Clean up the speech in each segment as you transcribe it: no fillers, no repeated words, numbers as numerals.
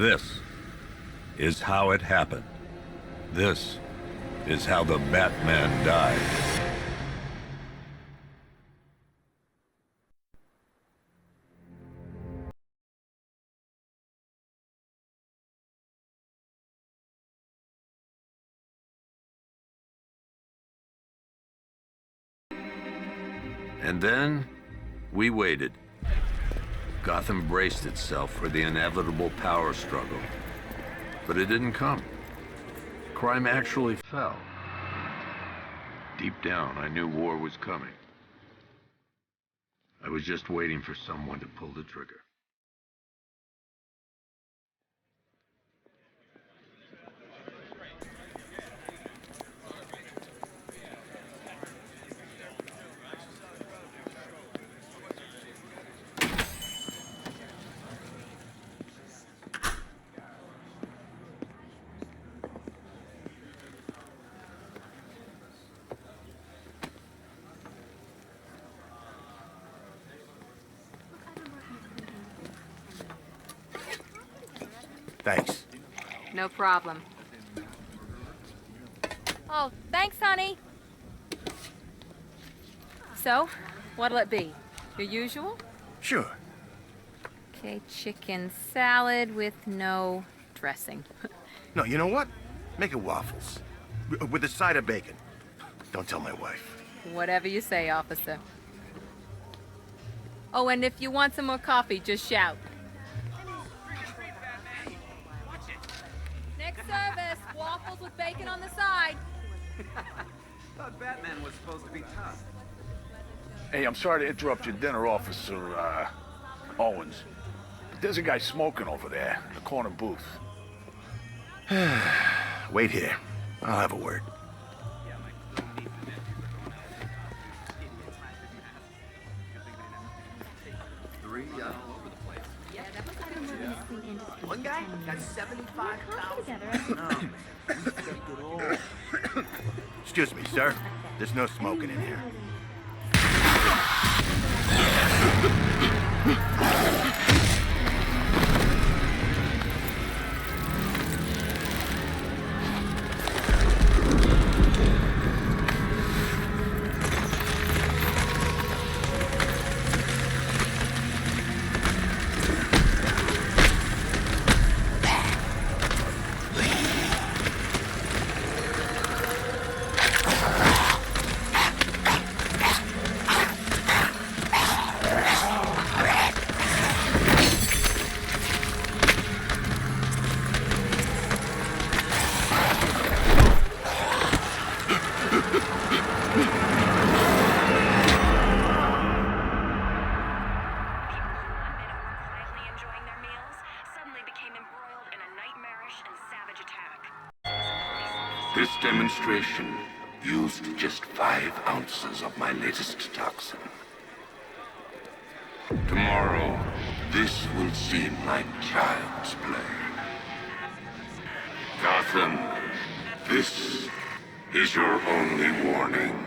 This is how it happened. This is how the Batman died. And then, we waited. Gotham braced itself for the inevitable power struggle. But it didn't come. Crime actually fell. Deep down, I knew war was coming. I was just waiting for someone to pull the trigger. Thanks. No problem. Oh, thanks, honey. So, what'll it be? Your usual? Sure. Okay, chicken salad with no dressing. No, you know what? Make it waffles. With a side of bacon. Don't tell my wife. Whatever you say, officer. Oh, and if you want some more coffee, just shout. Next service, waffles with bacon on the side. Thought Batman was supposed to be tough. Hey, I'm sorry to interrupt your dinner, Officer, Owens. But there's a guy smoking over there in the corner booth. Wait here. I'll have a word. One guy got 75,000. Excuse me, sir. There's no smoking in here. This demonstration used just 5 ounces of my latest toxin. Tomorrow, this will seem like child's play. Gotham, this is your only warning.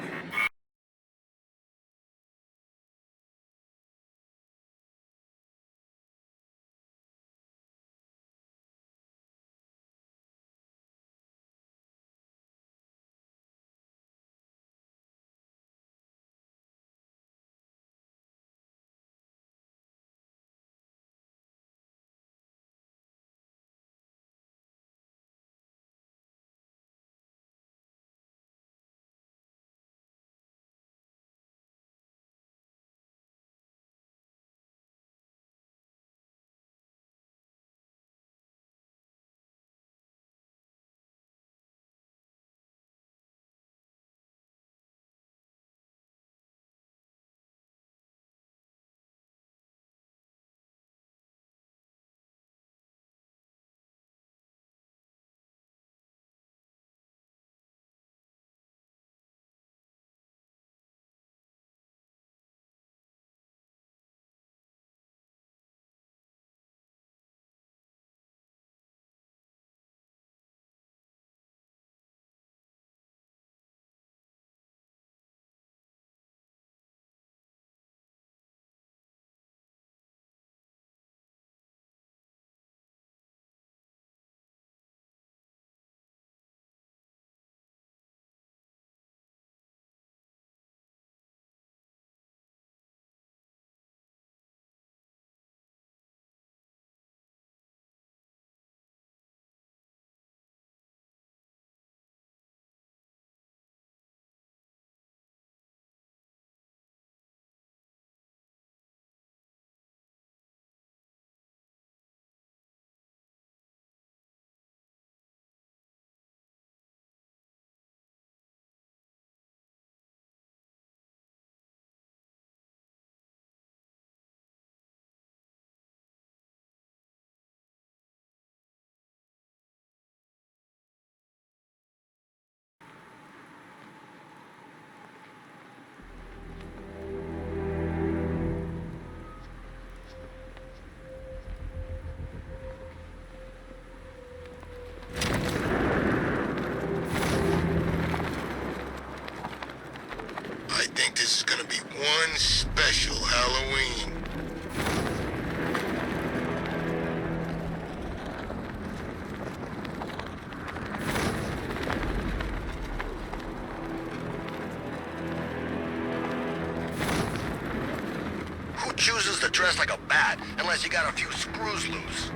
Who chooses to dress like a bat unless you got a few screws loose?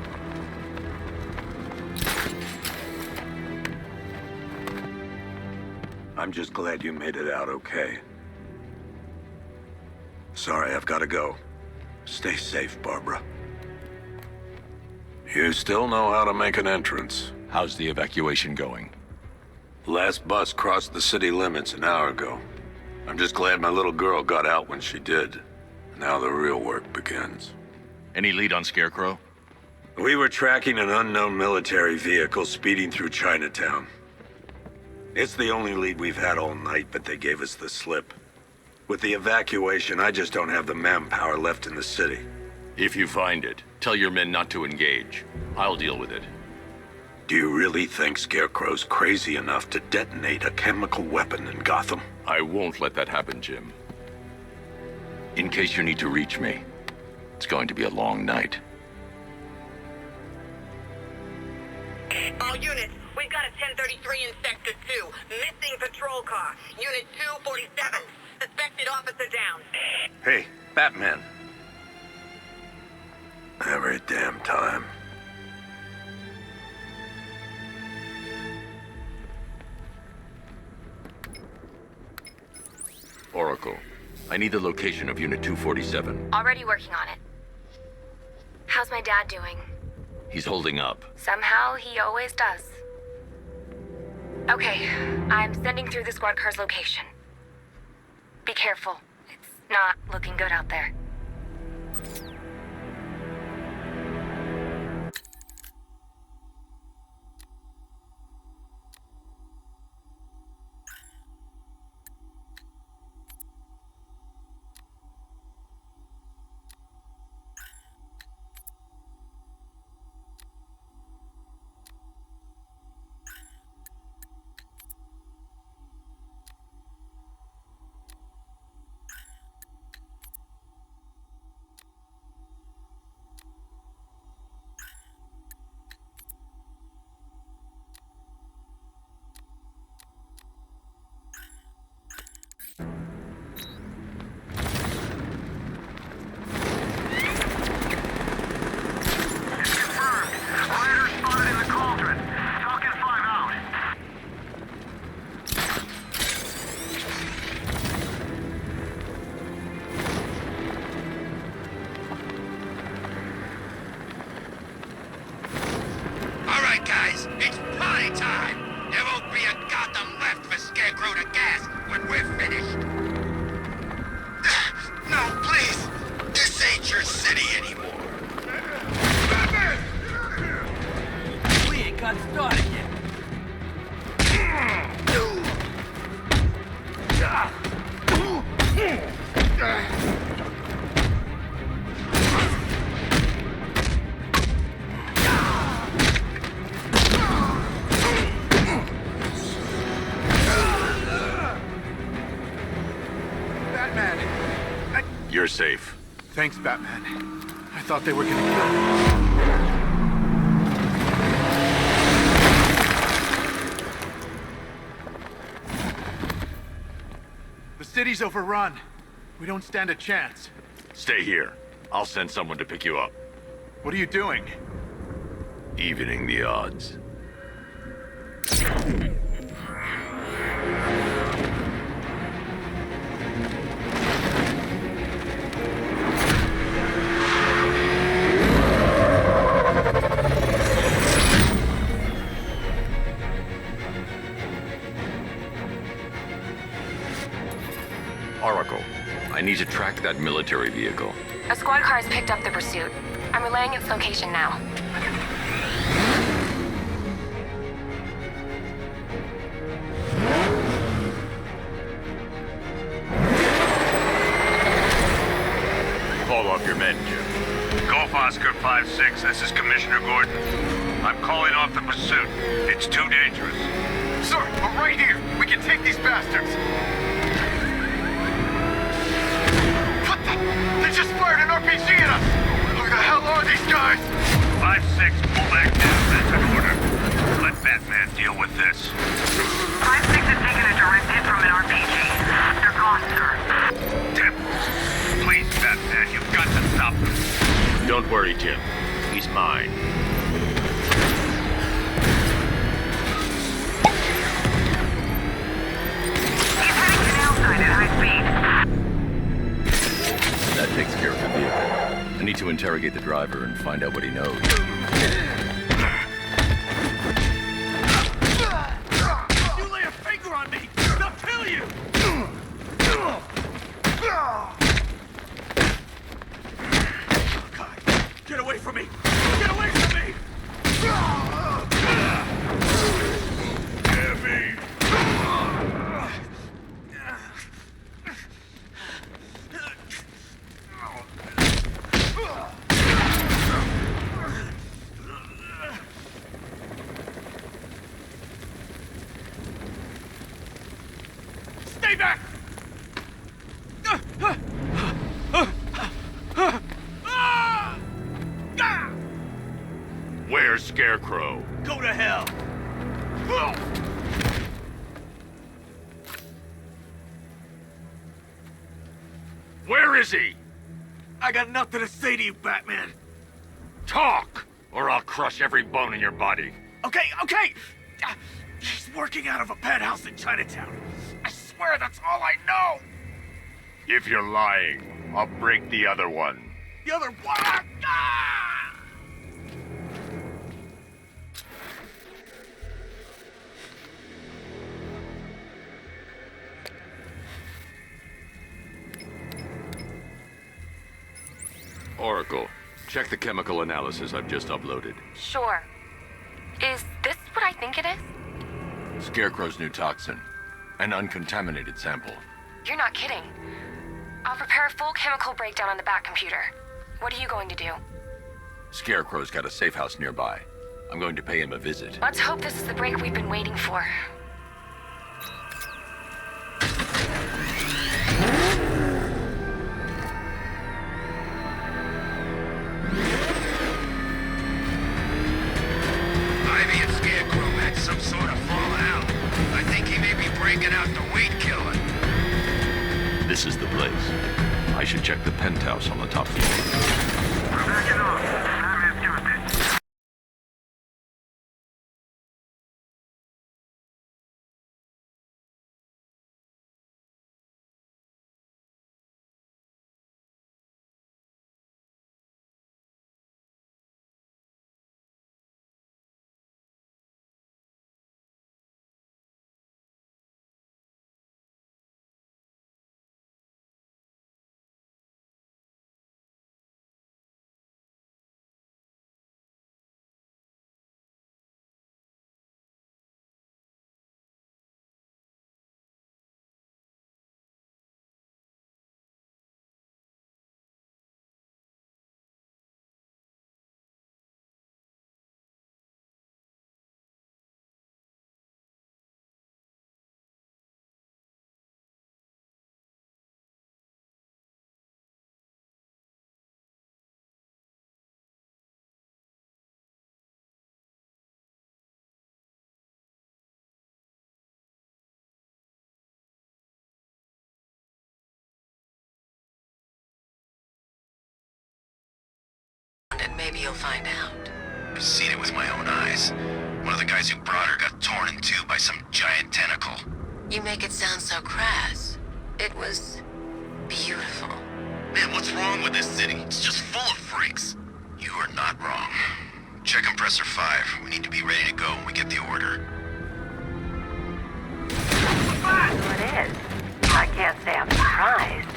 I'm just glad you made it out okay. Sorry, I've got to go. Stay safe, Barbara. You still know how to make an entrance. How's the evacuation going? Last bus crossed the city limits an hour ago. I'm just glad my little girl got out when she did. Now the real work begins. Any lead on Scarecrow? We were tracking an unknown military vehicle speeding through Chinatown. It's the only lead we've had all night, but they gave us the slip. With the evacuation, I just don't have the manpower left in the city. If you find it, tell your men not to engage. I'll deal with it. Do you really think Scarecrow's crazy enough to detonate a chemical weapon in Gotham? I won't let that happen, Jim. In case you need to reach me, it's going to be a long night. All units, we've got a 1033 in Sector 2. Missing patrol car. Unit 247. Suspected officer down. Hey, Batman. Every damn time. Oracle, I need the location of Unit 247. Already working on it. How's my dad doing? He's holding up. Somehow, he always does. Okay, I'm sending through the squad car's location. Be careful. It's not looking good out there. It's party time! There won't be a Gotham left for Scarecrow to gas when we're finished. No, please! This ain't your city anymore. We ain't got started yet. You're safe. Thanks, Batman. I thought they were gonna kill me. The city's overrun. We don't stand a chance. Stay here. I'll send someone to pick you up. What are you doing? Evening the odds. Oracle, I need to track that military vehicle. A squad car has picked up the pursuit. I'm relaying its location now. Call off your men, Jim. Golf Oscar 5-6, this is Commissioner Gordon. I'm calling off the pursuit. It's too dangerous. Sir, we're right here. We can take these bastards. What the? They just fired an RPG at us. Who the hell are these guys? 5-6, pull back down. That's an order. Let Batman deal with this. 5-6 has taken a direct hit from an RPG. They're gone, sir. Temples. Please, Batman, you've got Don't worry, Jim. He's mine. He's heading to the outside at high speed. That takes care of the vehicle. I need to interrogate the driver and find out what he knows. You lay a finger on me, they'll kill you! God, get away from me! Get away from me! Heavy! Stay back! Where's Scarecrow? Go to hell! Where is he? I got nothing to say to you, Batman. Talk, or I'll crush every bone in your body. Okay. He's working out of a penthouse in Chinatown. I swear that's all I know. If you're lying, I'll break the other one. The other one. Ah! Oracle, check the chemical analysis I've just uploaded. Sure. Is this what I think it is? Scarecrow's new toxin. An uncontaminated sample. You're not kidding. I'll prepare a full chemical breakdown on the back computer. What are you going to do? Scarecrow's got a safe house nearby. I'm going to pay him a visit. Let's hope this is the break we've been waiting for. Ivy and Scarecrow had some sort of fallout. I think he may be breaking out the weed killer. This is the place. I should check the penthouse on the top floor. Back it off. Time is Tuesday. And maybe you'll find out. I've seen it with my own eyes. One of the guys who brought her got torn in two by some giant tentacle. You make it sound so crass. It was beautiful. Man, what's wrong with this city? It's just full of freaks. You are not wrong. Check compressor 5. We need to be ready to go when we get the order. It is. I can't say I'm surprised.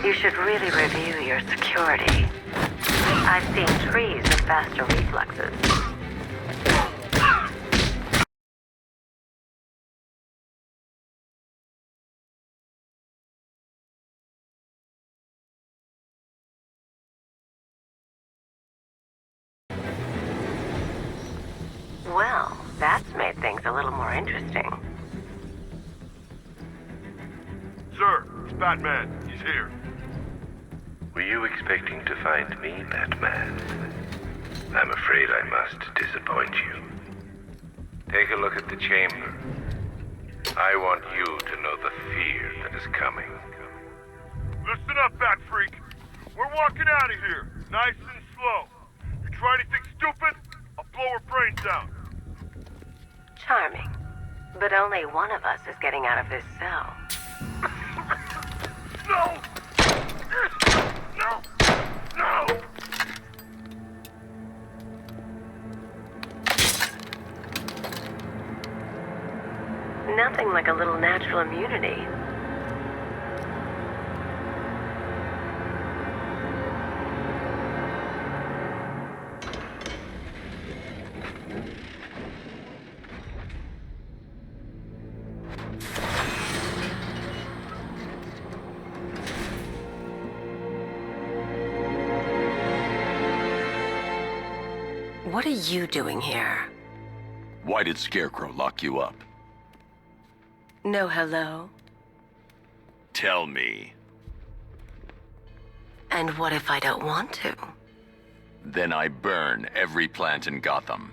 You should really review your security. I've seen trees with faster reflexes. Well, that's made things a little more interesting. Sir, it's Batman. He's here. Were you expecting to find me, Batman? I'm afraid I must disappoint you. Take a look at the chamber. I want you to know the fear that is coming. Listen up, Bat Freak. We're walking out of here. Nice and slow. You try anything stupid, I'll blow her brains out. Charming. But only one of us is getting out of this cell. No! No! No! Nothing like a little natural immunity. What are you doing here? Why did Scarecrow lock you up? No hello? Tell me. And what if I don't want to? Then I burn every plant in Gotham.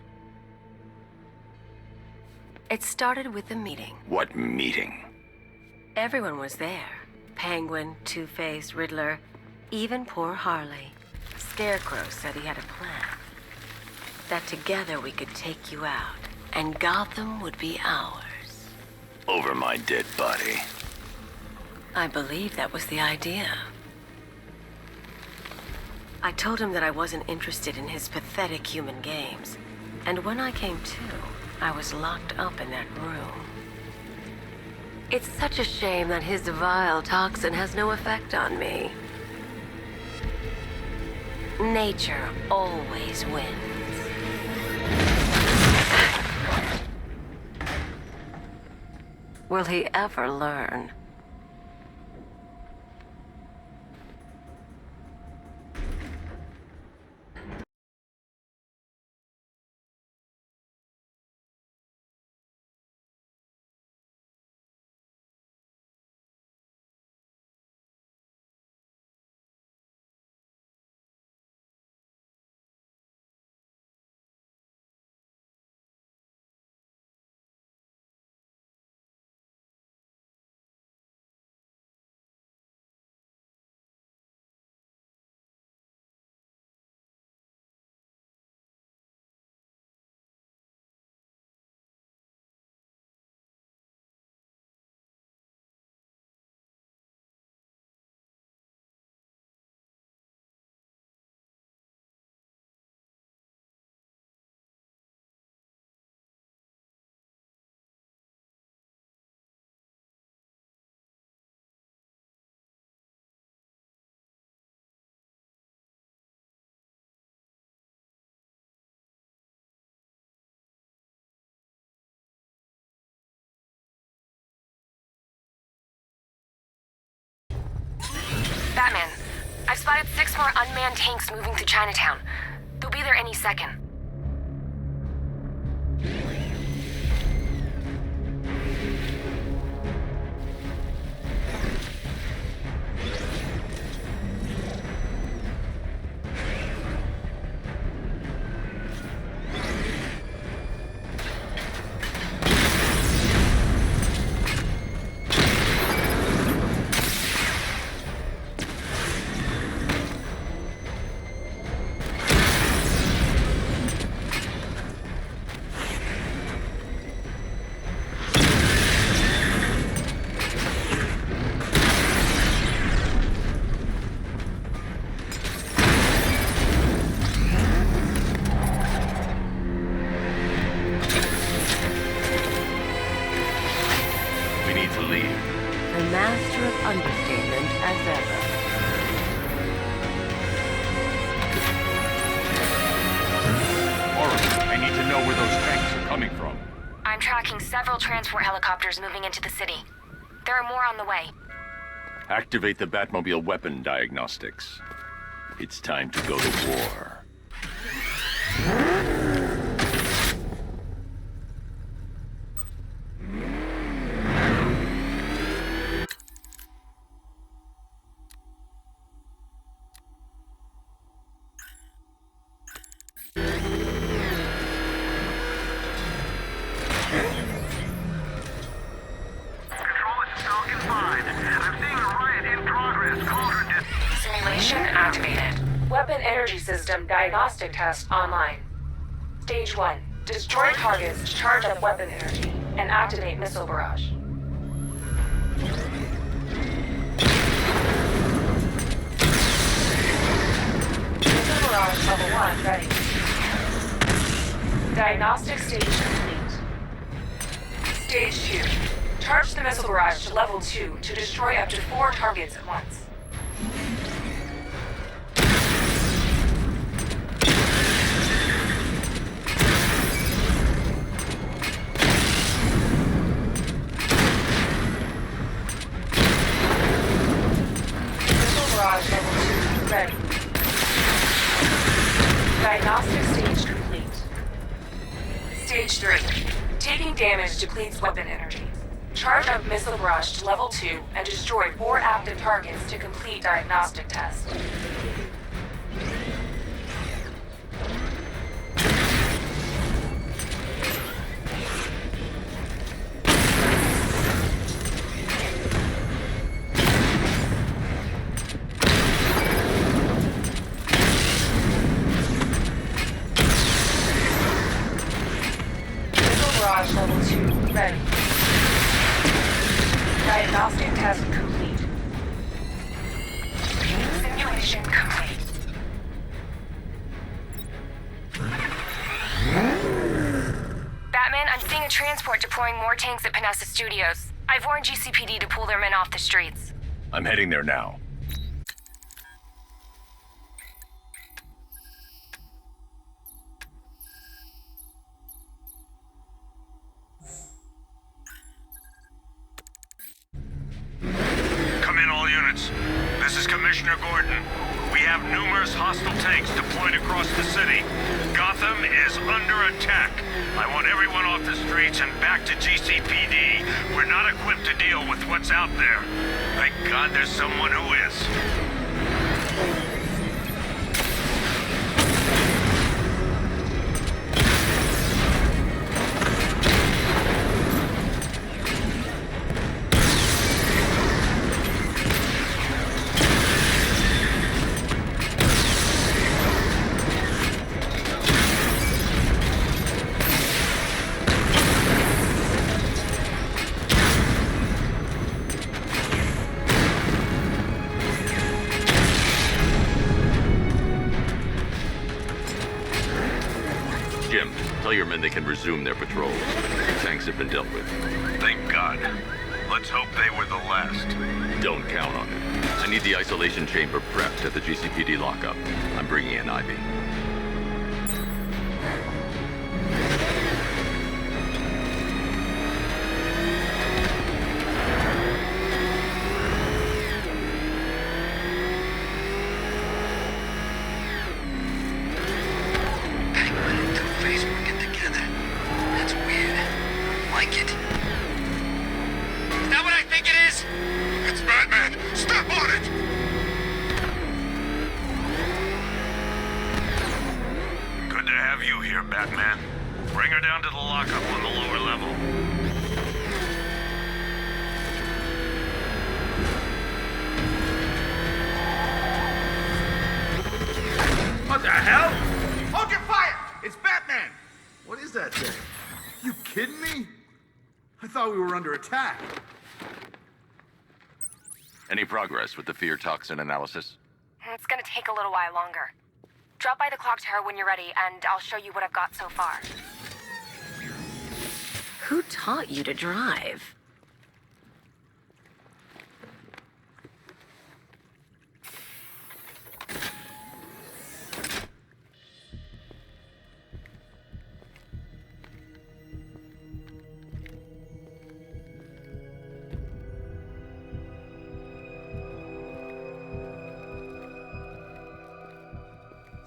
It started with a meeting. What meeting? Everyone was there. Penguin, Two-Face, Riddler, even poor Harley. Scarecrow said he had a plan. That together we could take you out, and Gotham would be ours. Over my dead body. I believe that was the idea. I told him that I wasn't interested in his pathetic human games, and when I came to, I was locked up in that room. It's such a shame that his vile toxin has no effect on me. Nature always wins. Will he ever learn? Batman, I've spotted 6 more unmanned tanks moving through Chinatown. They'll be there any second. Master of understatement as ever. Oracle, I need to know where those tanks are coming from. I'm tracking several transport helicopters moving into the city. There are more on the way. Activate the Batmobile weapon diagnostics. It's time to go to war. Simulation activated. Weapon energy system diagnostic test online. Stage 1. Destroy targets to charge up weapon energy and activate missile barrage. Missile barrage level 1 ready. Diagnostic stage complete. Stage 2. Charge the missile barrage to level 2 to destroy up to 4 targets at once. Missile barrage level 2 ready. Diagnostic stage complete. Stage 3. Taking damage depletes weapon energy. Charge up missile barrage to level 2 and destroy 4 active targets to complete diagnostic test. Missile barrage level 2 ready. Diagnostic test complete. Simulation complete. Batman, I'm seeing a transport deploying more tanks at Panessa Studios. I've warned GCPD to pull their men off the streets. I'm heading there now. Come in, all units. This is Commissioner Gordon. We have numerous hostile tanks deployed across the city. Gotham is under attack. I want everyone off the streets and back to GCPD. We're not equipped to deal with what's out there. Thank God there's someone who is. Jim, tell your men they can resume their patrols. The tanks have been dealt with. Thank God. Let's hope they were the last. Don't count on it. I need the isolation chamber prepped at the GCPD lockup. I'm bringing in Ivy. Batman. Bring her down to the lockup on the lower level. What the hell? Hold your fire! It's Batman! What is that thing? You kidding me? I thought we were under attack. Any progress with the fear toxin analysis? It's gonna take a little while longer. Drop by the clock tower when you're ready, and I'll show you what I've got so far. Who taught you to drive?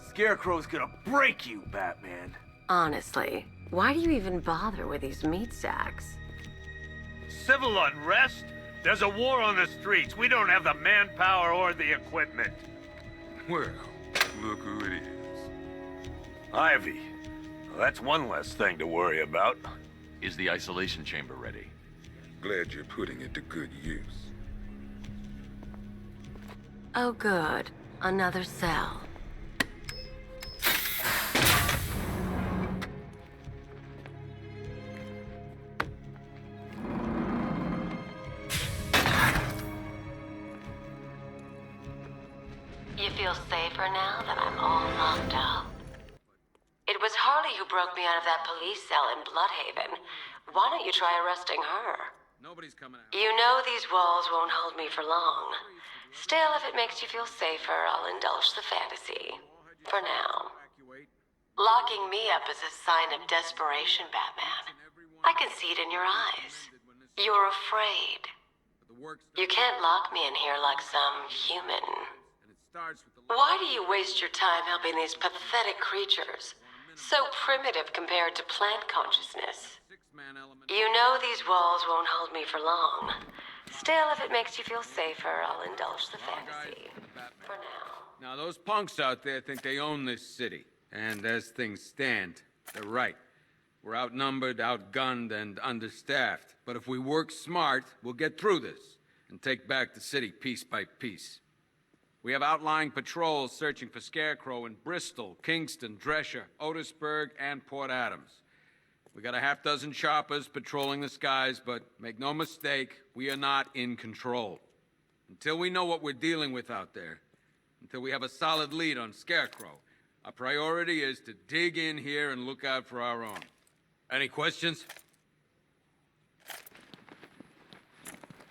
Scarecrow's gonna break you, Batman. Honestly, why do you even bother with these meat sacks? Civil unrest? There's a war on the streets. We don't have the manpower or the equipment. Well, look who it is. Ivy. Well, that's one less thing to worry about. Is the isolation chamber ready? Glad you're putting it to good use. Oh good, another cell. safer now that I'm all locked up. It was Harley who broke me out of that police cell in Bloodhaven. Why don't you try arresting her? Nobody's coming out. You know these walls won't hold me for long. Still, if it makes you feel safer, I'll indulge the fantasy. For now. Locking me up is a sign of desperation, Batman. I can see it in your eyes. You're afraid. You can't lock me in here like some human. Why do you waste your time helping these pathetic creatures? So primitive compared to plant consciousness. You know these walls won't hold me for long. Still, if it makes you feel safer, I'll indulge the fantasy. For now. Now, those punks out there think they own this city. And as things stand, they're right. We're outnumbered, outgunned, and understaffed. But if we work smart, we'll get through this and take back the city piece by piece. We have outlying patrols searching for Scarecrow in Bristol, Kingston, Drescher, Otisburg, and Port Adams. We got a half-dozen choppers patrolling the skies, but make no mistake, we are not in control. Until we know what we're dealing with out there, until we have a solid lead on Scarecrow, our priority is to dig in here and look out for our own. Any questions?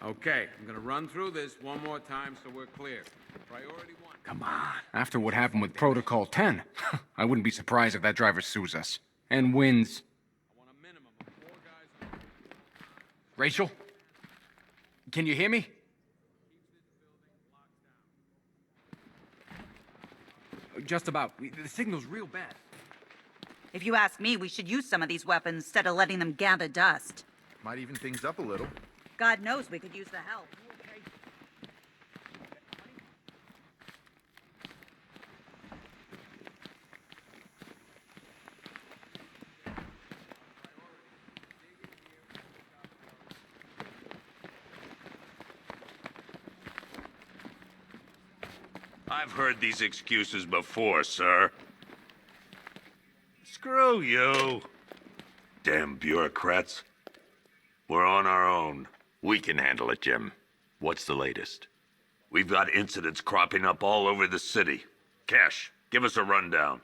Okay, I'm gonna run through this one more time so we're clear. Priority 1. Come on. After what happened with Protocol 10, I wouldn't be surprised if that driver sues us. And wins. I want a minimum of 4 guys. Rachel? Can you hear me? Just about. The signal's real bad. If you ask me, we should use some of these weapons instead of letting them gather dust. Might even things up a little. God knows we could use the help. I've heard these excuses before, sir. Screw you. Damn bureaucrats. We're on our own. We can handle it, Jim. What's the latest? We've got incidents cropping up all over the city. Cash, give us a rundown.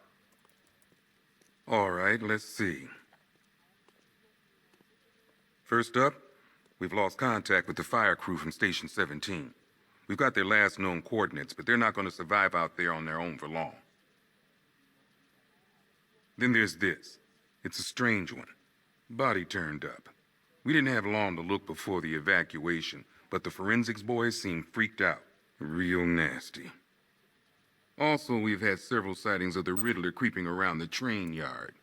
All right, let's see. First up, we've lost contact with the fire crew from Station 17. We've got their last known coordinates, but they're not going to survive out there on their own for long. Then there's this. It's a strange one. Body turned up. We didn't have long to look before the evacuation, but the forensics boys seemed freaked out. Real nasty. Also, we've had several sightings of the Riddler creeping around the train yard.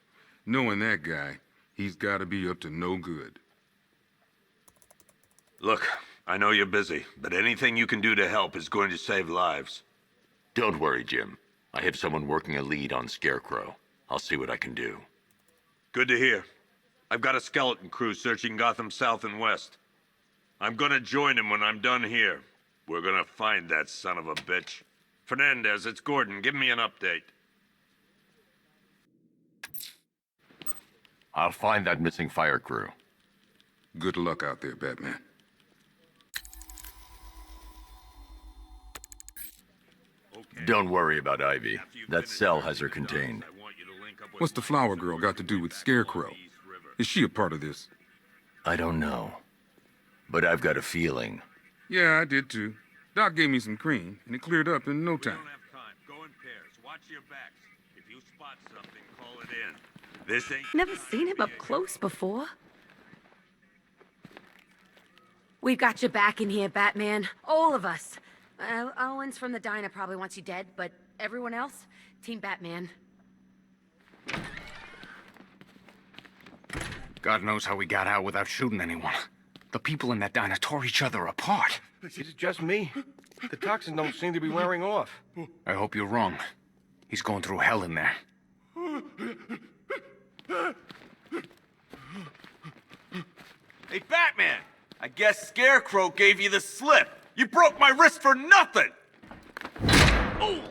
Knowing that guy, he's got to be up to no good. Look, I know you're busy, but anything you can do to help is going to save lives. Don't worry, Jim. I have someone working a lead on Scarecrow. I'll see what I can do. Good to hear. I've got a skeleton crew searching Gotham south and west. I'm gonna join him when I'm done here. We're gonna find that son of a bitch. Fernandez, it's Gordon. Give me an update. I'll find that missing fire crew. Good luck out there, Batman. Don't worry about Ivy. That cell has her contained. What's the flower girl got to do with Scarecrow? Is she a part of this? I don't know. But I've got a feeling. Yeah, I did too. Doc gave me some cream, and it cleared up in no time. Go in pairs. Watch your backs. If you spot something, call it in. This ain't... Never seen him up close before. We've got your back in here, Batman. All of us. Owens from the diner probably wants you dead, but everyone else, Team Batman. God knows how we got out without shooting anyone. The people in that diner tore each other apart. Is it just me? The toxin don't seem to be wearing off. I hope you're wrong. He's going through hell in there. Hey, Batman! I guess Scarecrow gave you the slip. You broke my wrist for nothing! Oh!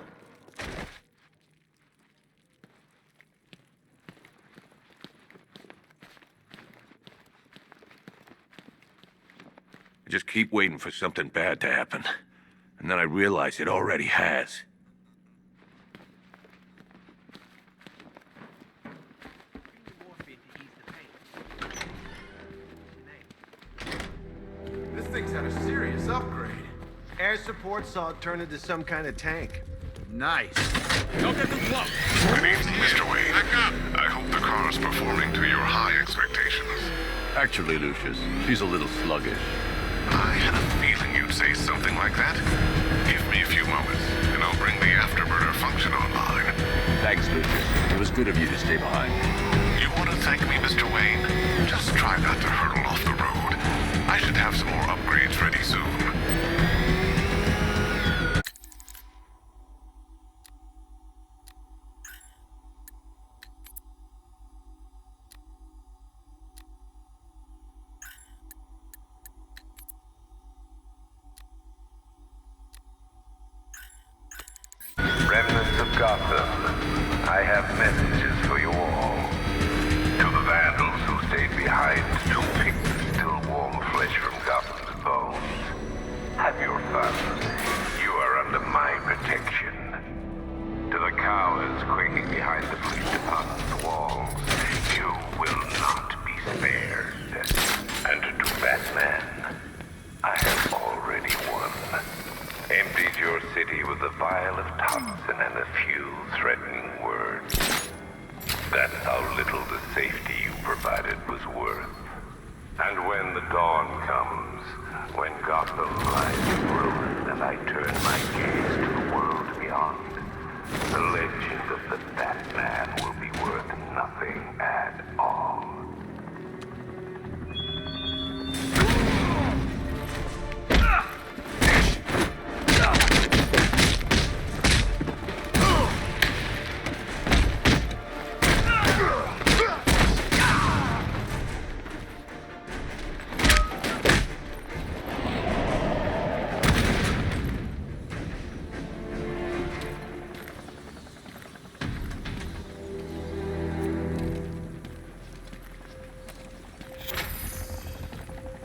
I just keep waiting for something bad to happen. And then I realize it already has. Air support saw it turn into some kind of tank. Nice. Don't get too close. Good evening, Mr. Wayne. I hope the car is performing to your high expectations. Actually, Lucius, she's a little sluggish. I had a feeling you'd say something like that. Give me a few moments, and I'll bring the afterburner function online. Thanks, Lucius. It was good of you to stay behind. You want to thank me, Mr. Wayne? Just try not to hurtle off the road. I should have some more upgrades ready soon. Remnants of Gotham, I have messages for you all. To the vandals who stayed behind to pick the still warm flesh from Gotham's bones, have your fun. You are under my protection. To the cowards quaking behind the police department's walls, you will not be spared. And to Batman, I have already won. Emptied your city with a vial of toxin and a few threatening words. That's how little the safety you provided was worth. And when the dawn comes, when Gotham lies in ruin and I turn my gaze to the world beyond, the legend of the Batman will be worth nothing at all.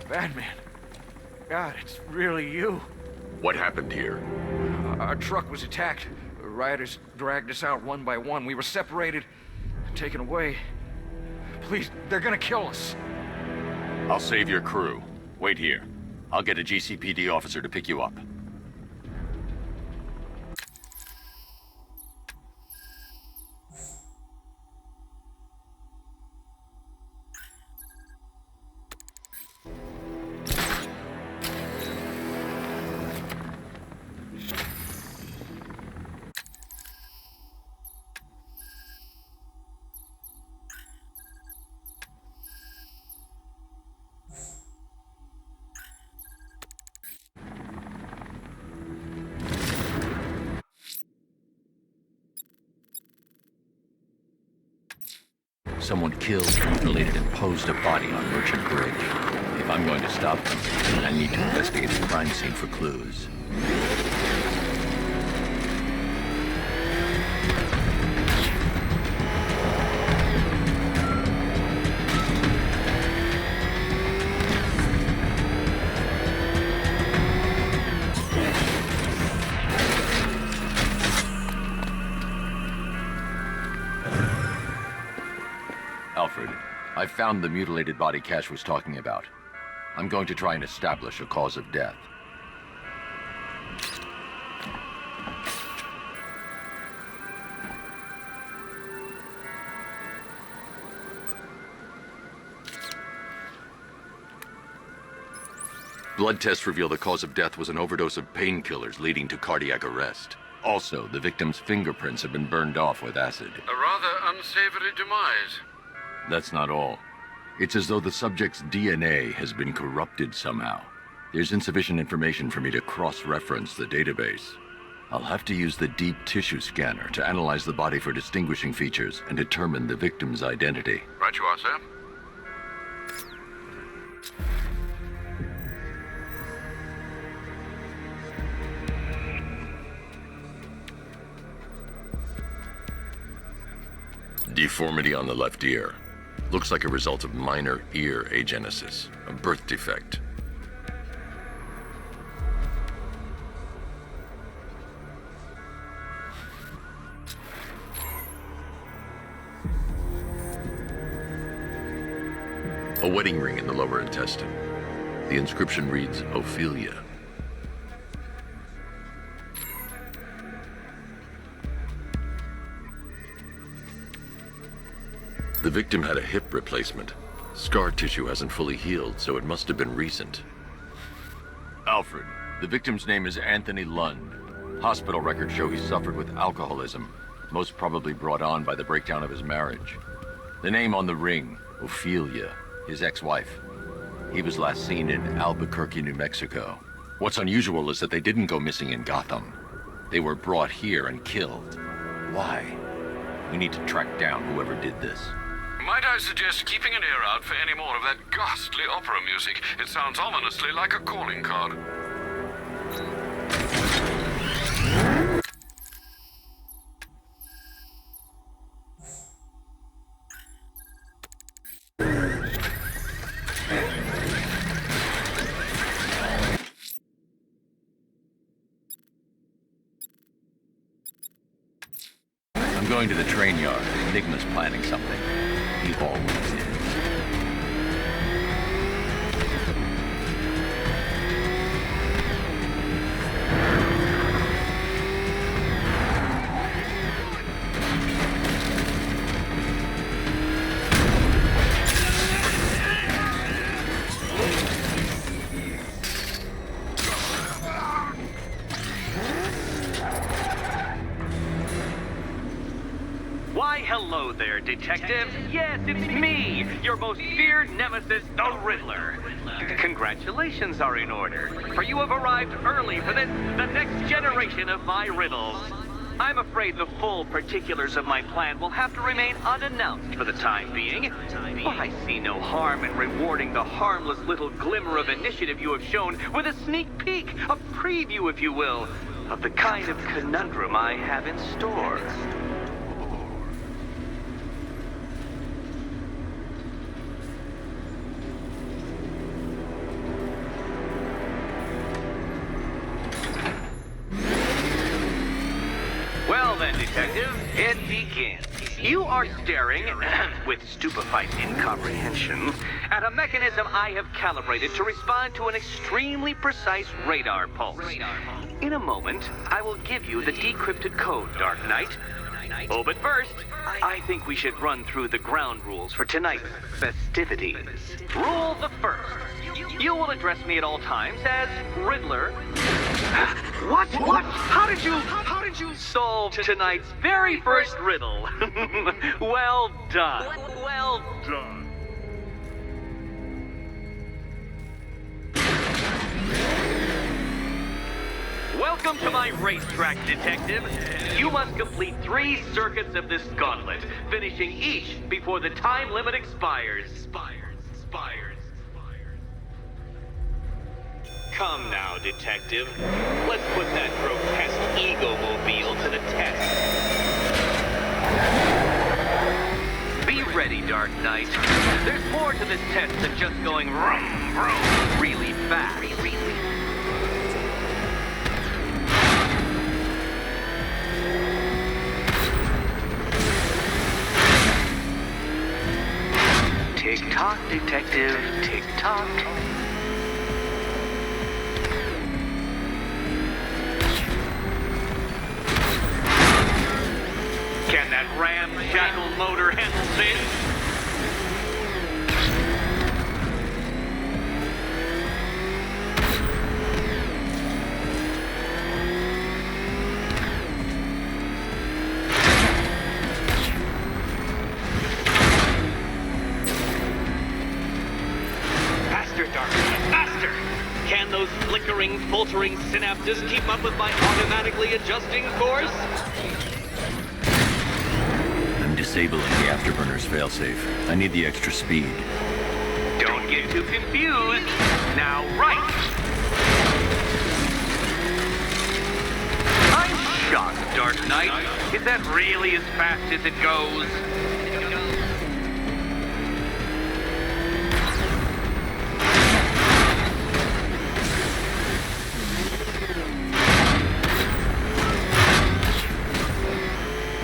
Batman. God, it's really you. What happened here? Our truck was attacked. Rioters dragged us out one by one. We were separated, taken away. Please, they're gonna kill us. I'll save your crew. Wait here. I'll get a GCPD officer to pick you up. Someone killed, mutilated, and posed a body on Merchant Bridge. If I'm going to stop them, I need to investigate the crime scene for clues. Alfred, I found the mutilated body Cash was talking about. I'm going to try and establish a cause of death. Blood tests reveal the cause of death was an overdose of painkillers leading to cardiac arrest. Also, the victim's fingerprints have been burned off with acid. A rather unsavory demise. That's not all. It's as though the subject's DNA has been corrupted somehow. There's insufficient information for me to cross-reference the database. I'll have to use the deep tissue scanner to analyze the body for distinguishing features and determine the victim's identity. Right you are, sir. Deformity on the left ear. Looks like a result of minor ear agenesis, a birth defect. A wedding ring in the lower intestine. The inscription reads, Ophelia. The victim had a hip replacement. Scar tissue hasn't fully healed, so it must have been recent. Alfred, the victim's name is Anthony Lund. Hospital records show he suffered with alcoholism, most probably brought on by the breakdown of his marriage. The name on the ring, Ophelia, his ex-wife. He was last seen in Albuquerque, New Mexico. What's unusual is that they didn't go missing in Gotham. They were brought here and killed. Why? We need to track down whoever did this. Might I suggest keeping an ear out for any more of that ghastly opera music? It sounds ominously like a calling card. I'm going to the train yard. Enigma's planning something. He always is. Why, hello there, Detective. Yes, it's me, your most feared nemesis, the Riddler. Congratulations are in order, for you have arrived early for the next generation of my riddles. I'm afraid the full particulars of my plan will have to remain unannounced for the time being, but I see no harm in rewarding the harmless little glimmer of initiative you have shown with a sneak peek, a preview, if you will, of the kind of conundrum I have in store. Well then, Detective, it begins. You are staring, with stupefied incomprehension, at a mechanism I have calibrated to respond to an extremely precise radar pulse. In a moment, I will give you the decrypted code, Dark Knight. Oh, but first, I think we should run through the ground rules for tonight's festivities. Rule the first. You will address me at all times as Riddler. What? How did you solve tonight's very first riddle? Well done. Well done. Welcome to my racetrack, Detective. You must complete 3 circuits of this gauntlet, finishing each before the time limit expires. Come now, Detective. Let's put that grotesque ego-mobile to the test. Be ready, Dark Knight. There's more to this test than just going vroom, vroom, really fast. Tick-tock, Detective, tick-tock. Can that ramshackle motor handle this? Faster, Dark Knight, faster! Can those flickering, faltering synapses keep up with my automatically adjusting course? Disabling the afterburner's failsafe. I need the extra speed. Don't get too confused. Now, right. I'm shocked, Dark Knight. Is that really as fast as it goes?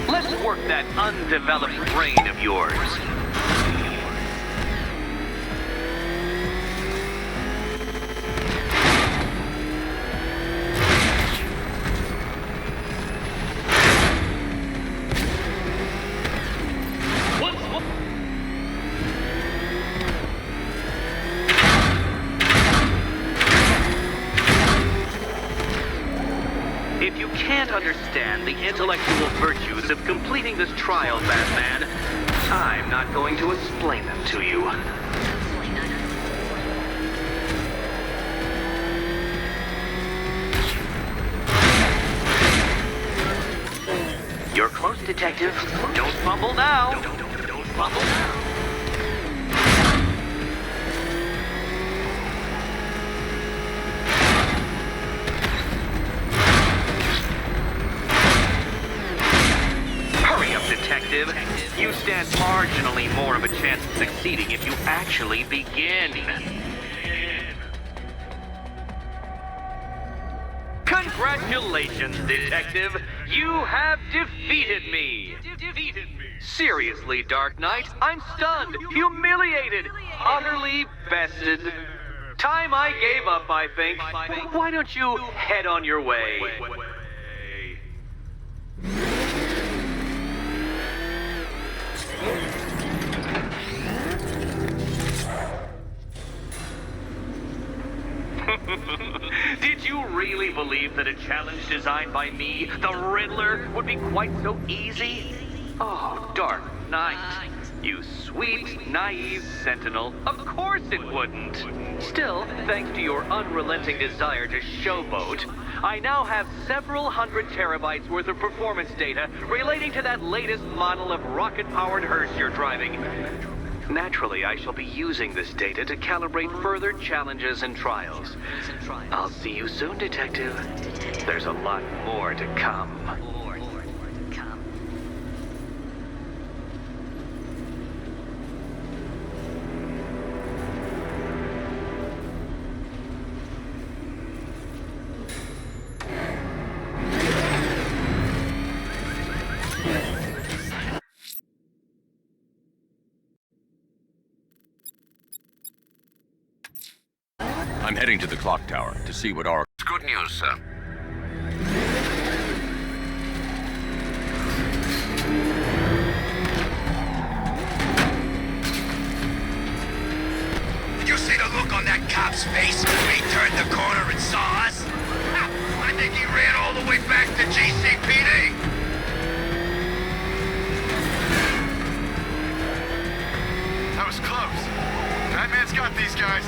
Let's work that undeveloped brain of yours. can't understand the intellectual virtues of completing this trial, Batman, I'm not going to explain them to you. You're close, Detective. Don't fumble now. Don't fumble now. Hurry up, Detective. You stand marginally more of a chance of succeeding if you actually begin. Congratulations, Detective. You have defeated me. Seriously, Dark Knight, I'm stunned, humiliated, utterly bested. Time I gave up, I think. Why don't you head on your way? Did you really believe that a challenge designed by me, the Riddler, would be quite so easy? Oh, Dark Knight. You sweet, naive sentinel. Of course it wouldn't. Still, thanks to your unrelenting desire to showboat, I now have several hundred terabytes worth of performance data relating to that latest model of rocket-powered hearse you're driving. Naturally, I shall be using this data to calibrate further challenges and trials. I'll see you soon, Detective. There's a lot more to come. I'm heading to the clock tower to see what our... It's good news, sir. Did you see the look on that cop's face when he turned the corner and saw us? I think he ran all the way back to GCPD. That was close. Batman's got these guys.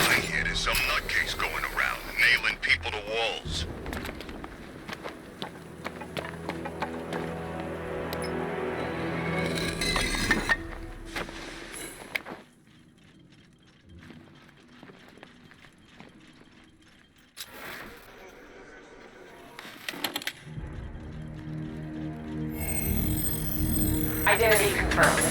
I hear there's some nutcase going around, nailing people to walls. Identity confirmed.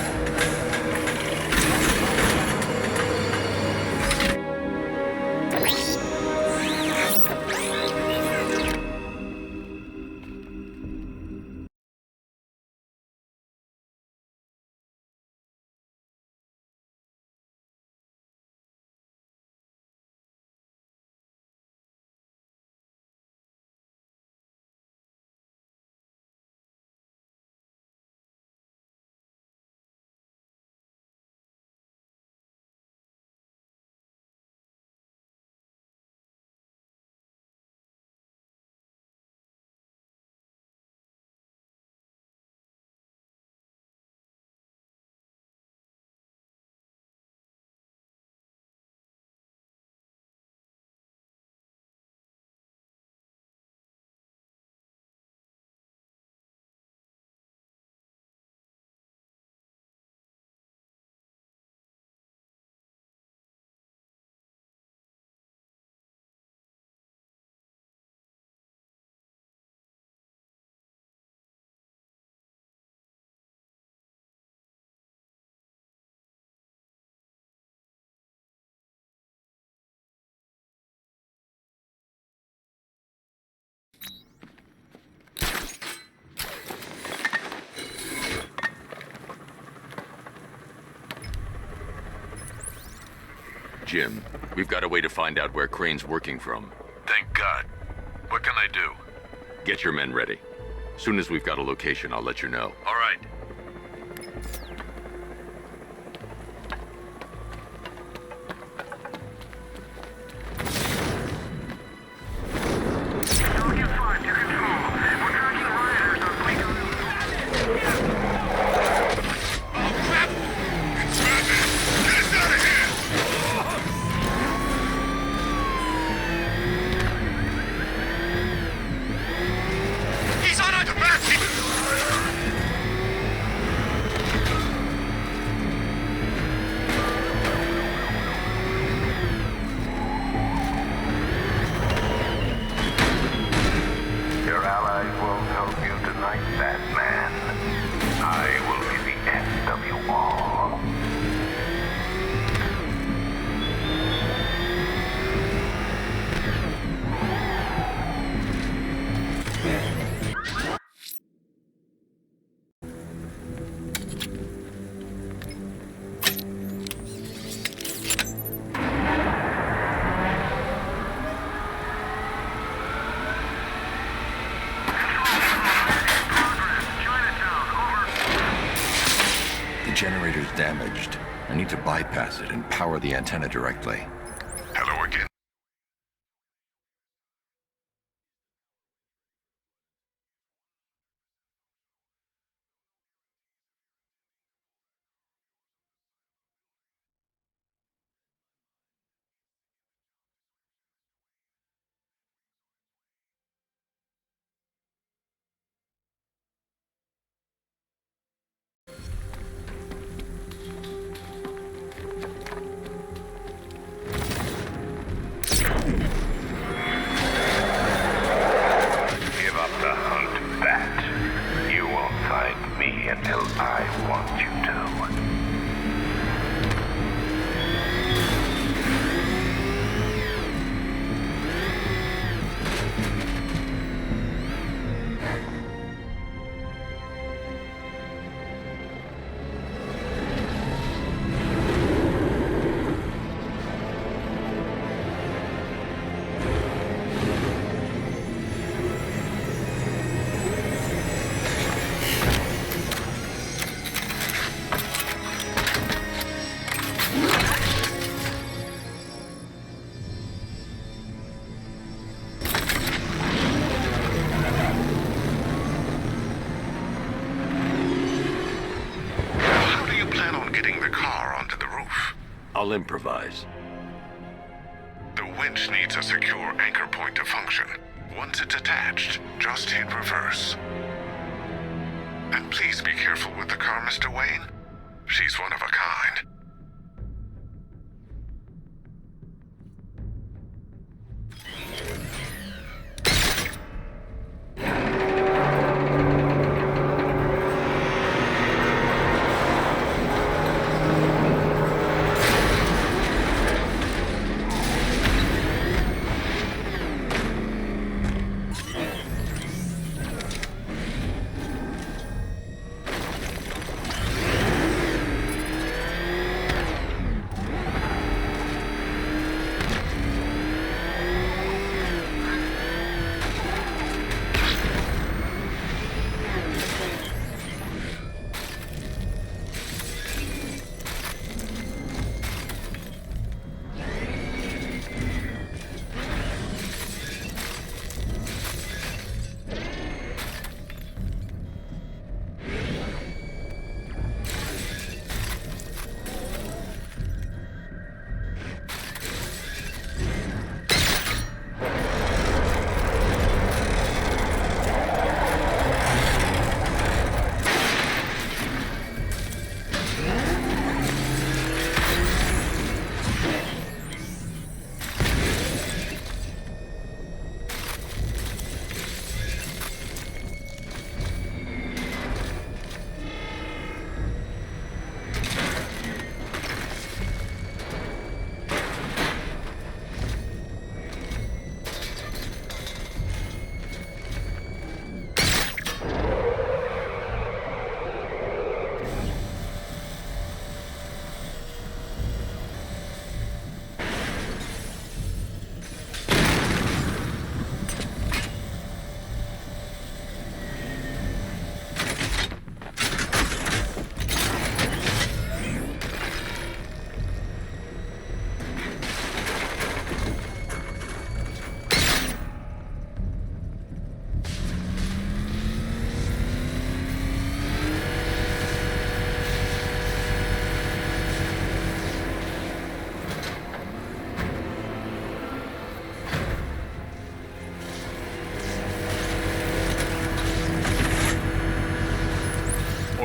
Jim, we've got a way to find out where Crane's working from. Thank God. What can I do? Get your men ready. Soon as we've got a location, I'll let you know. All right. Generator's damaged. I need to bypass it and power the antenna directly. Hello again. Until I want you to. I'll improvise. The winch needs a secure anchor point to function. Once it's attached, just hit reverse. And please be careful with the car, Mr. Wayne. She's one of a kind.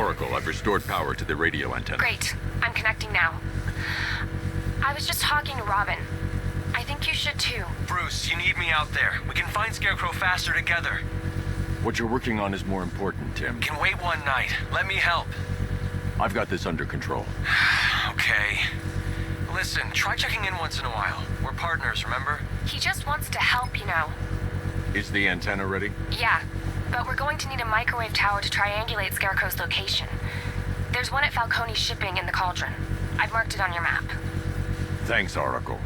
Oracle, I've restored power to the radio antenna. Great. I'm connecting now. I was just talking to Robin. I think you should too. Bruce, you need me out there. We can find Scarecrow faster together. What you're working on is more important, Tim. Can wait one night. Let me help. I've got this under control. Okay. Listen, try checking in once in a while. We're partners, remember? He just wants to help, you know. Is the antenna ready? Yeah, but we're going to need a microwave tower to triangulate Scarecrow's location. There's one at Falcone's shipping in the Cauldron. I've marked it on your map. Thanks, Oracle.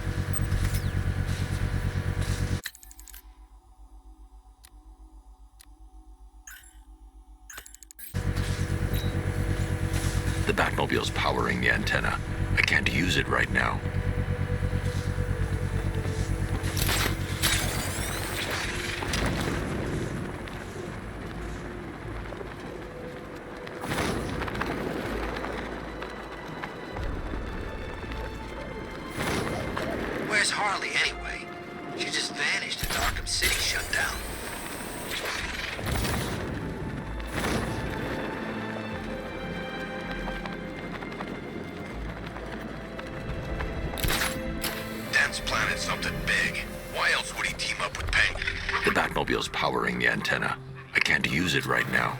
The Batmobile's powering the antenna. I can't use it right now. Where's Harley anyway? She just vanished as Arkham City shut down. Dent's planted something big. Why else would he team up with Pink? The Batmobile's powering the antenna. I can't use it right now.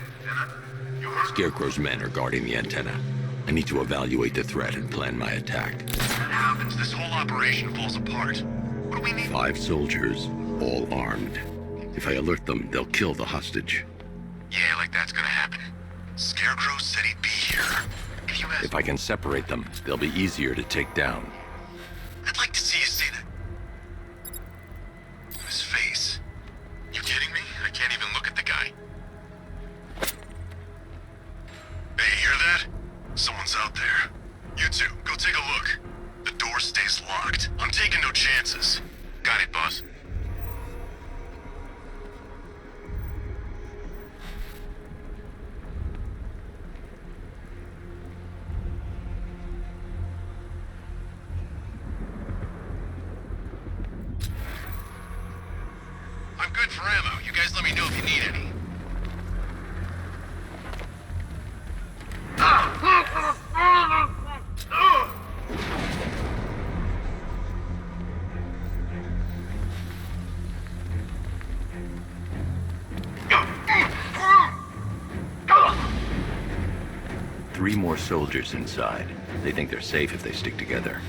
Scarecrow's men are guarding the antenna. I need to evaluate the threat and plan my attack. If that happens, this whole operation falls apart. What do we need? 5 soldiers, all armed. If I alert them, they'll kill the hostage. Yeah, like that's gonna happen. Scarecrow said he'd be here. If you ask... If I can separate them, they'll be easier to take down. I'd like to see you say that. His face. You kidding me? I can't even look at the guy. Hey, hear that? Someone's out there. You two, go take a look. The door stays locked. I'm taking no chances. Got it, boss. I'm good for ammo. You guys let me know if you need any. Three more soldiers inside. They think they're safe if they stick together.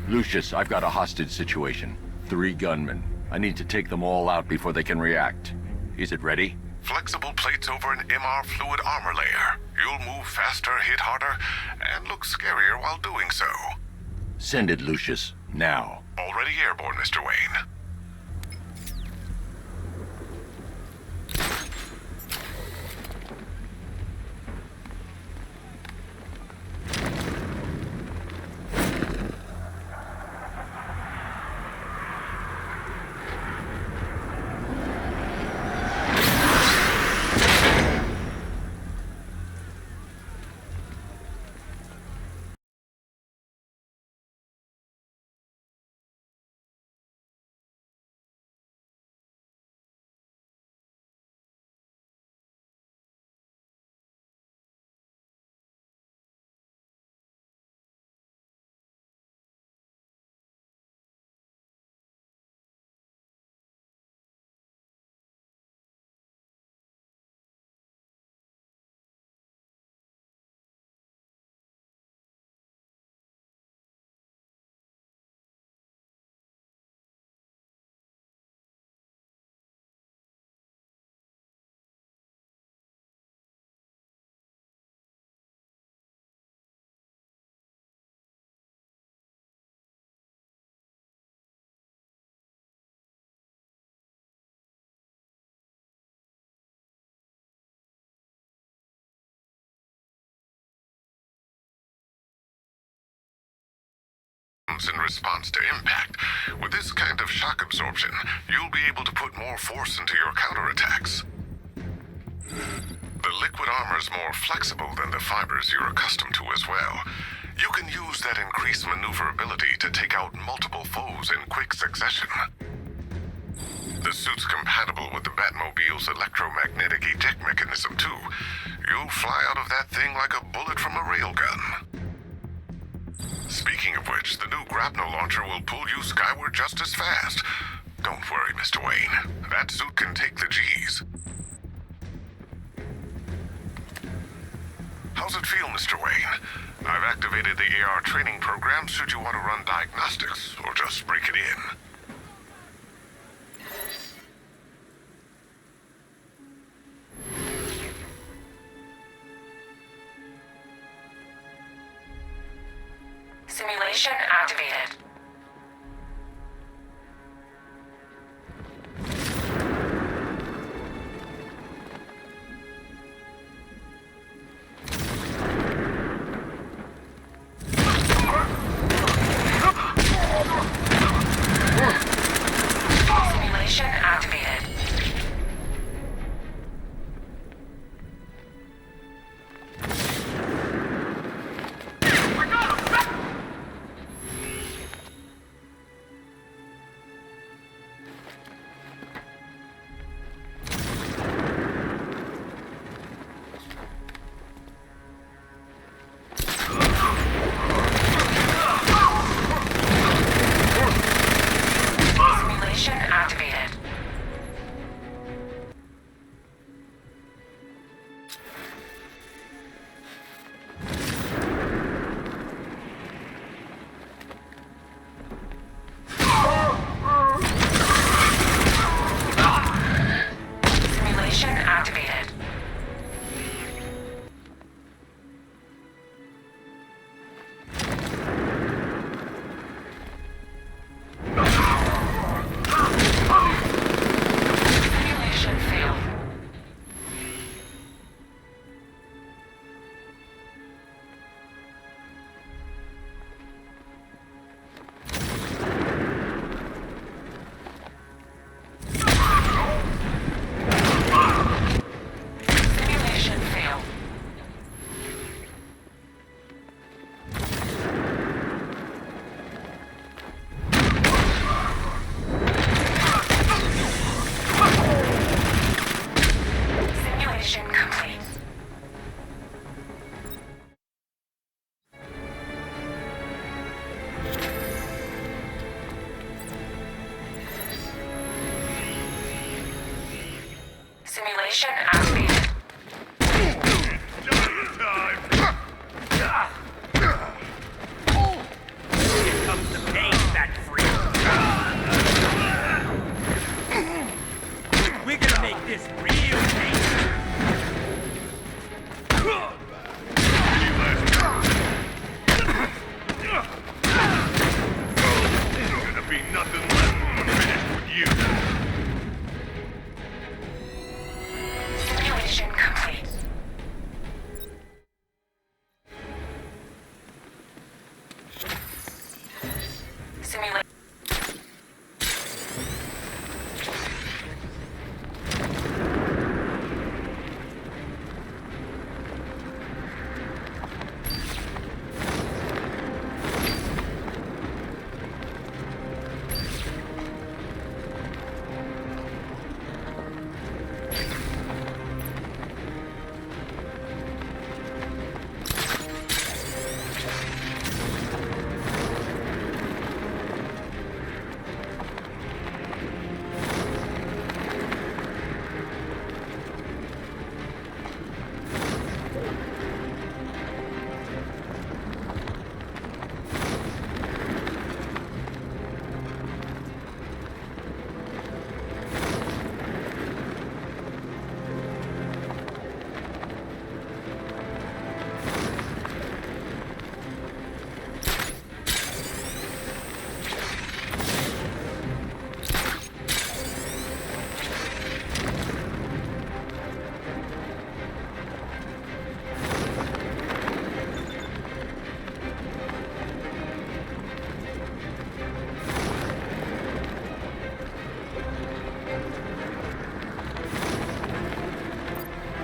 Lucius, I've got a hostage situation. 3 gunmen. I need to take them all out before they can react. Is it ready? Flexible plates over an MR fluid armor layer. You'll move faster, hit harder, and look scarier while doing so. Send it, Lucius. Now. Already airborne, Mr. Wayne. In response to impact. With this kind of shock absorption, you'll be able to put more force into your counterattacks. The liquid armor's more flexible than the fibers you're accustomed to as well. You can use that increased maneuverability to take out multiple foes in quick succession. The suit's compatible with the Batmobile's electromagnetic eject mechanism, too. You'll fly out of that thing like a bullet from a railgun. Speaking of which, the new grapnel launcher will pull you skyward just as fast. Don't worry, Mr. Wayne. That suit can take the G's. How's it feel, Mr. Wayne? I've activated the AR training program should you want to run diagnostics, or just break it in. Simulation activated. Simulation activated. Simulation activated. Simulation activated. Simulation failed. Simulation failed. Simulation complete. Simulation activated. Here comes the pain, that freak. We're gonna make this real painful. There's gonna be nothing left when I'm finished with you. Simulation complete. Simulation.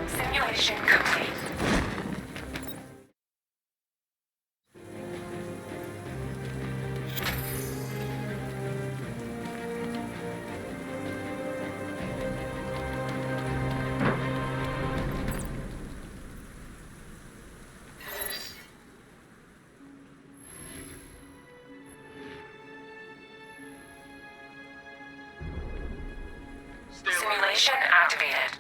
Simulation complete. activated.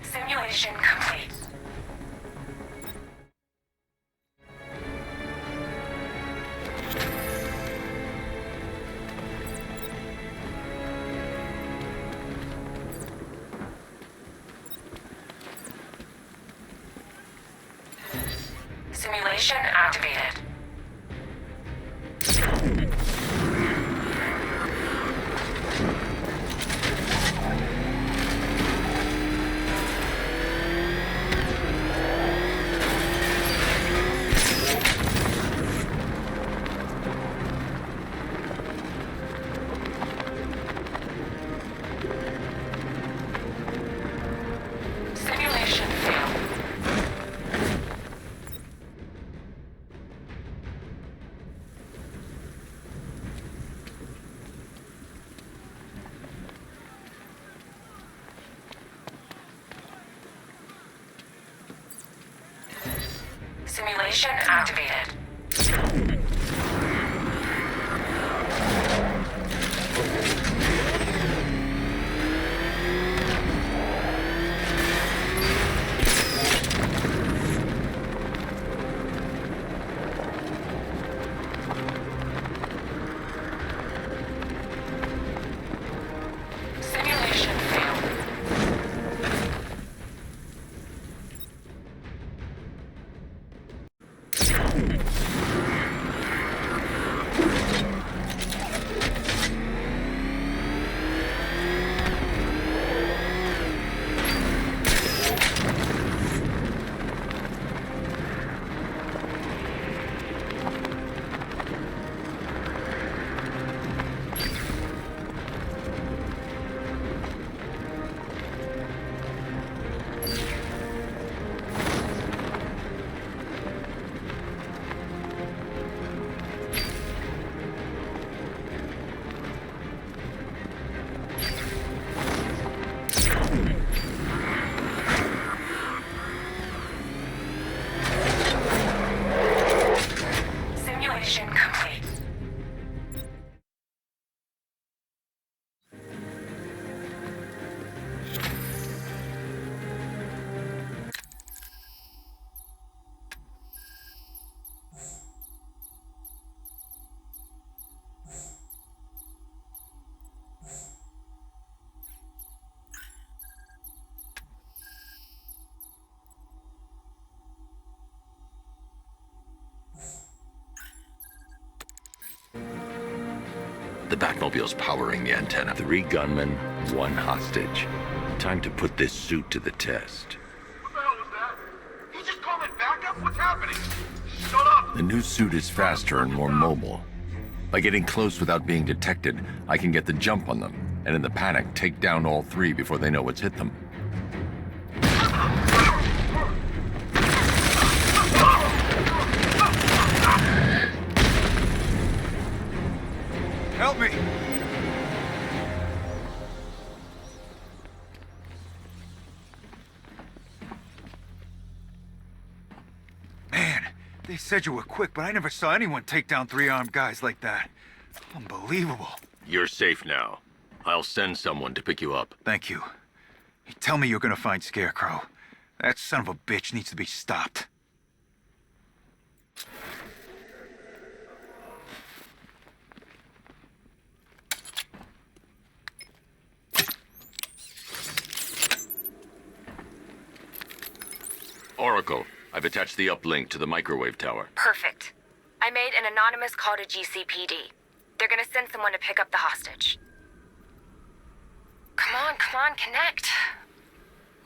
Simulation complete. Simulation activated. Simulation failed. Simulation activated. Simulation failed. Simulation complete. The Batmobile's powering the antenna. 3 gunmen, 1 hostage. Time to put this suit to the test. What the hell was that? He just called it backup? What's happening? Shut up! The new suit is faster and more mobile. By getting close without being detected, I can get the jump on them, and in the panic, take down all 3 before they know what's hit them. Help me! Man, they said you were quick, but I never saw anyone take down 3 armed guys like that. Unbelievable. You're safe now. I'll send someone to pick you up. Thank you. Tell me you're gonna find Scarecrow. That son of a bitch needs to be stopped. Oracle, I've attached the uplink to the microwave tower. Perfect. I made an anonymous call to GCPD. They're gonna send someone to pick up the hostage. Come on, connect.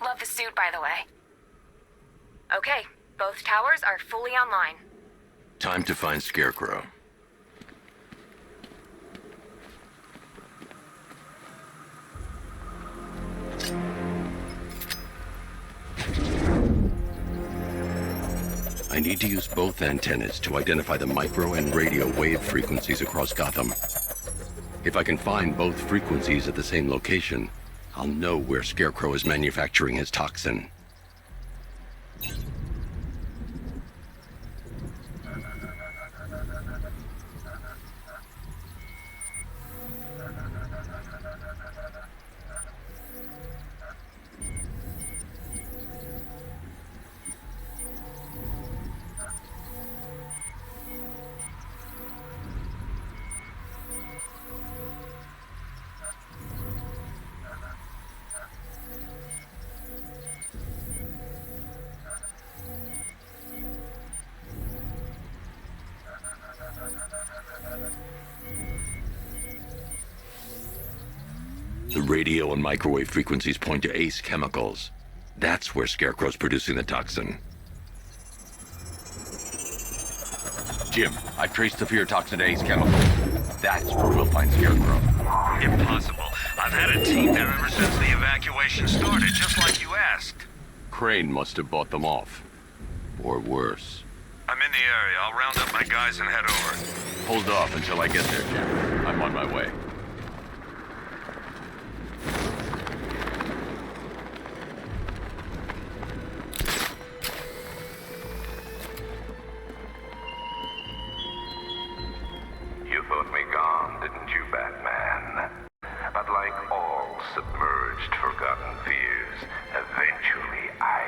Love the suit, by the way. Okay, both towers are fully online. Time to find Scarecrow. I need to use both antennas to identify the micro and radio wave frequencies across Gotham. If I can find both frequencies at the same location, I'll know where Scarecrow is manufacturing his toxin. The radio and microwave frequencies point to Ace Chemicals. That's where Scarecrow's producing the toxin. Jim, I've traced the fear toxin to Ace Chemicals. That's where we'll find Scarecrow. Impossible. I've had a team there ever since the evacuation started, just like you asked. Crane must have bought them off. Or worse. I'm in the area. I'll round up my guys and head over. Hold off until I get there, Jim. I'm on my way. You thought me gone, didn't you, Batman? But like all submerged, forgotten fears, eventually I